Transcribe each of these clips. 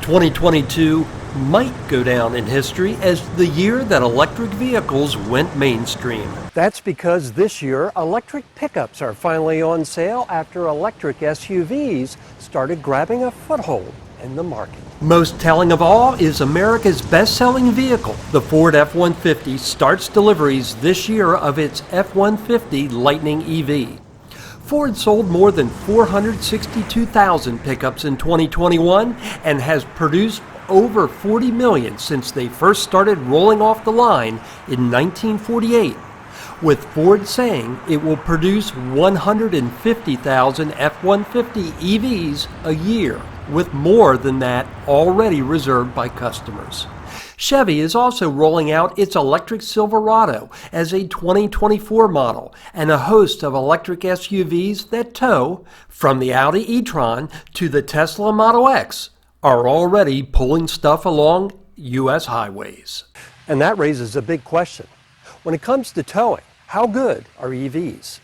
2022 might go down in history as the year that electric vehicles went mainstream. That's because this year, electric pickups are finally on sale after electric SUVs started grabbing a foothold in the market. Most telling of all is America's best-selling vehicle. The Ford F-150 starts deliveries this year of its F-150 Lightning EV. Ford sold more than 462,000 pickups in 2021 and has produced over 40 million since they first started rolling off the line in 1948, with Ford saying it will produce 150,000 F-150 EVs a year, with more than that already reserved by customers. Chevy is also rolling out its electric Silverado as a 2024 model, and a host of electric SUVs that tow, from the Audi e-tron to the Tesla Model X, are already pulling stuff along U.S. highways. And that raises a big question. When it comes to towing, how good are EVs?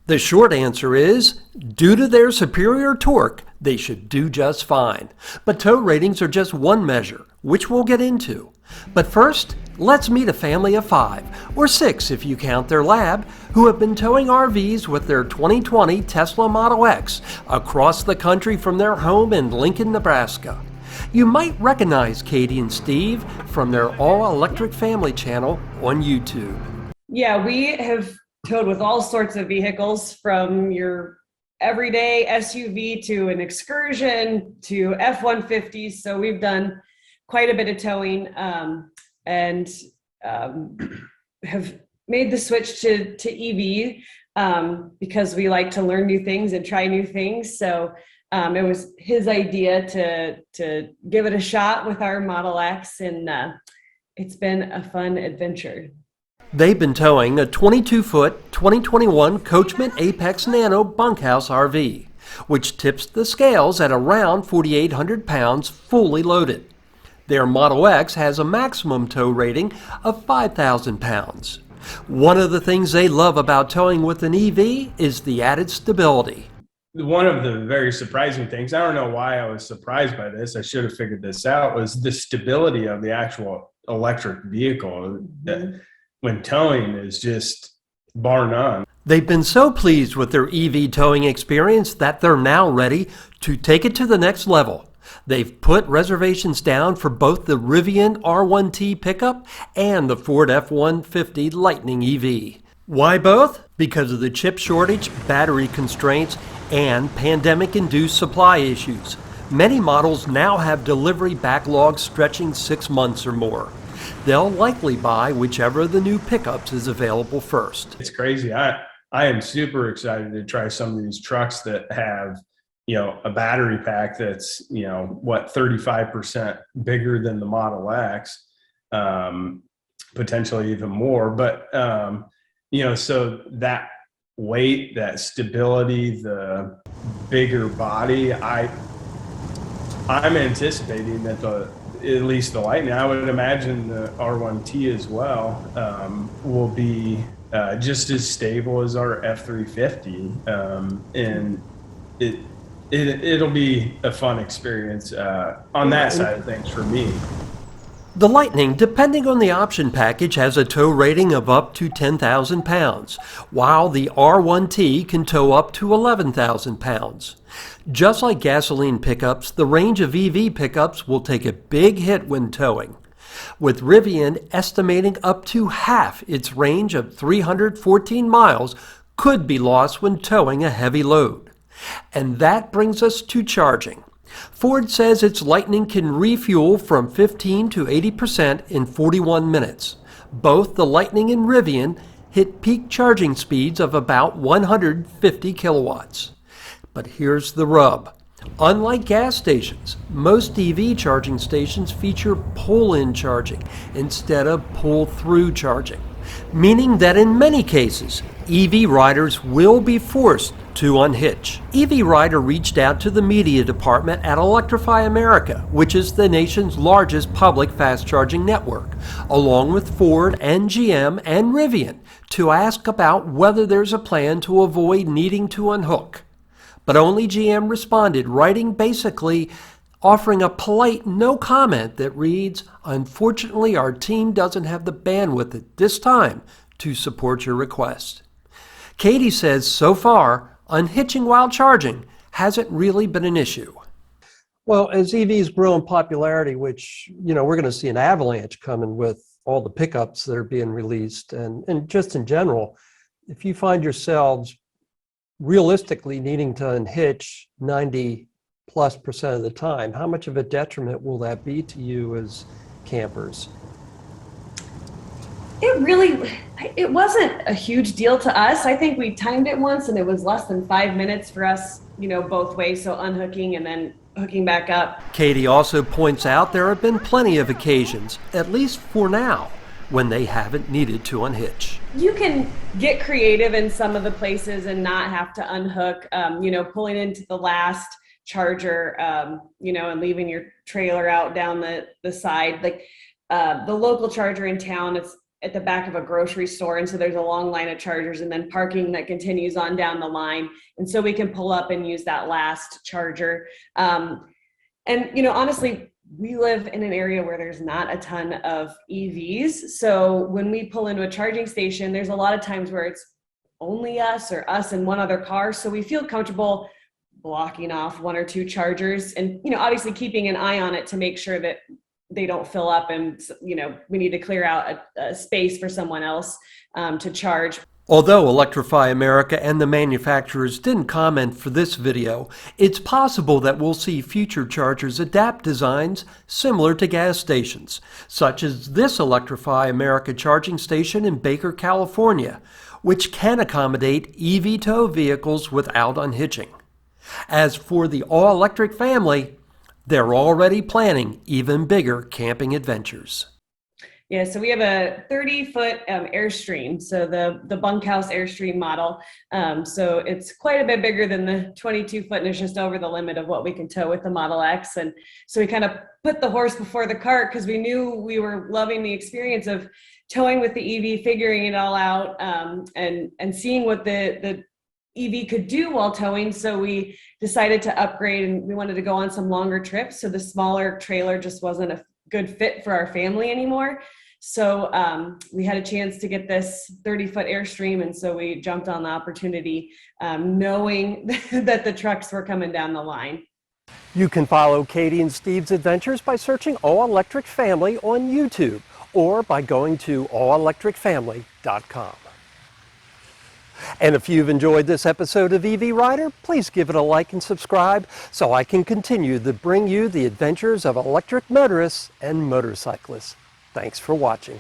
The short answer is, due to their superior torque, they should do just fine. But tow ratings are just one measure, which we'll get into. But first, let's meet a family of 5, or 6 if you count their lab, who have been towing RVs with their 2020 Tesla Model X across the country from their home in Lincoln, Nebraska. You might recognize Katie and Steve from their all-electric family channel on YouTube. Yeah, we have towed with all sorts of vehicles, from your everyday SUV to an excursion to F-150s. So we've done quite a bit of towing, and have made the switch to EV because we like to learn new things and try new things. So it was his idea to give it a shot with our Model X, and it's been a fun adventure. They've been towing a 22-foot 2021 Coachman Apex Nano bunkhouse RV, which tips the scales at around 4,800 pounds fully loaded. Their Model X has a maximum tow rating of 5,000 pounds. One of the things they love about towing with an EV is the added stability. One of the very surprising things, I don't know why I was surprised by this, I should have figured this out, was the stability of the actual electric vehicle. That when towing is just bar none. They've been so pleased with their EV towing experience that they're now ready to take it to the next level. They've put reservations down for both the Rivian R1T pickup and the Ford F-150 Lightning EV. Why both? Because of the chip shortage, battery constraints, and pandemic-induced supply issues. Many models now have delivery backlogs stretching 6 months or more. They'll likely buy whichever of the new pickups is available first. It's crazy. I am super excited to try some of these trucks that have, a battery pack that's, 35% bigger than the Model X, potentially even more. But, so that weight, that stability, the bigger body, I'm anticipating that at least the Lightning, I would imagine the R1T as well, will be just as stable as our F350, and it'll be a fun experience on that side of things for me. The Lightning, depending on the option package, has a tow rating of up to 10,000 pounds, while the R1T can tow up to 11,000 pounds. Just like gasoline pickups, the range of EV pickups will take a big hit when towing, with Rivian estimating up to half its range of 314 miles could be lost when towing a heavy load. And that brings us to charging. Ford says its Lightning can refuel from 15 to 80% in 41 minutes. Both the Lightning and Rivian hit peak charging speeds of about 150 kilowatts. But here's the rub. Unlike gas stations, most EV charging stations feature pull-in charging instead of pull-through charging, meaning that in many cases, EV riders will be forced to unhitch. EV Rider reached out to the media department at Electrify America, which is the nation's largest public fast-charging network, along with Ford and GM and Rivian, to ask about whether there's a plan to avoid needing to unhook. But only GM responded, writing basically, offering a polite no comment that reads, "Unfortunately, our team doesn't have the bandwidth at this time to support your request." Katie says so far, unhitching while charging hasn't really been an issue. Well, as EVs grow in popularity, which, we're going to see an avalanche coming with all the pickups that are being released, and just in general, if you find yourselves realistically needing to unhitch 90+% of the time, how much of a detriment will that be to you as campers? It wasn't a huge deal to us. I think we timed it once and it was less than 5 minutes for us, both ways. So unhooking and then hooking back up. Katie also points out there have been plenty of occasions, at least for now, when they haven't needed to unhitch. You can get creative in some of the places and not have to unhook, pulling into the last charger, and leaving your trailer out down the side. Like the local charger in town, it's at the back of a grocery store. And so there's a long line of chargers and then parking that continues on down the line. And so we can pull up and use that last charger. Honestly, we live in an area where there's not a ton of EVs. So when we pull into a charging station, there's a lot of times where it's only us or us and one other car. So we feel comfortable blocking off one or two chargers and, obviously keeping an eye on it to make sure that they don't fill up and, we need to clear out a space for someone else to charge. Although Electrify America and the manufacturers didn't comment for this video, it's possible that we'll see future chargers adapt designs similar to gas stations, such as this Electrify America charging station in Baker, California, which can accommodate EV tow vehicles without unhitching. As for the all-electric family, they're already planning even bigger camping adventures. Yeah, so we have a 30-foot Airstream, so the bunkhouse Airstream model. So it's quite a bit bigger than the 22-foot, and it's just over the limit of what we can tow with the Model X. And so we kind of put the horse before the cart because we knew we were loving the experience of towing with the EV, figuring it all out, and seeing what the EV could do while towing. So we decided to upgrade and we wanted to go on some longer trips. So the smaller trailer just wasn't a good fit for our family anymore. So we had a chance to get this 30-foot Airstream. And so we jumped on the opportunity knowing that the trucks were coming down the line. You can follow Katie and Steve's adventures by searching All Electric Family on YouTube or by going to allelectricfamily.com. And if you've enjoyed this episode of EV Rider, please give it a like and subscribe so I can continue to bring you the adventures of electric motorists and motorcyclists. Thanks for watching.